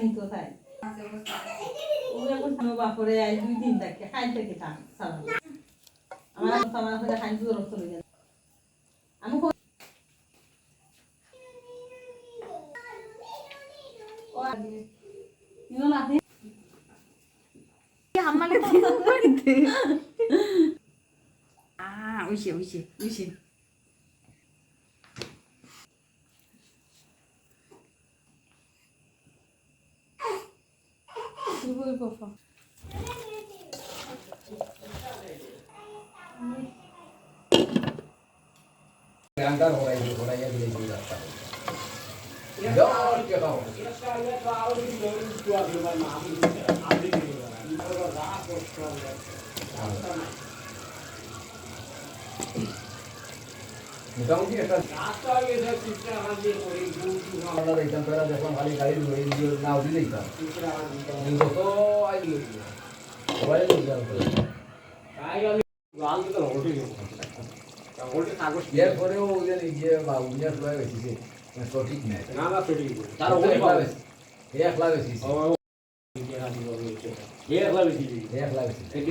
নিত তাই ও এখন আমার বাপরে আই 2 দিন থাকে খাই থেকে থাক সালাম আমার সালাম করে খাই দূর চলে গেল আমি ও ইনো না আমারে দিন করতে ওইছে Voy, por favor. Andar por ahí de la Yo, ¿qué hago? মোটামুটি একটা আমরা দেখতাম তারা যখন খালি গাড়ি নাও দিলেই তা যত আইলে সবাই এরপরেও ওদের যে বা উনিয়ার ফ্লাই বেশি সঠিক নেই তার এক লাভ বেশি এক লাভ বেশি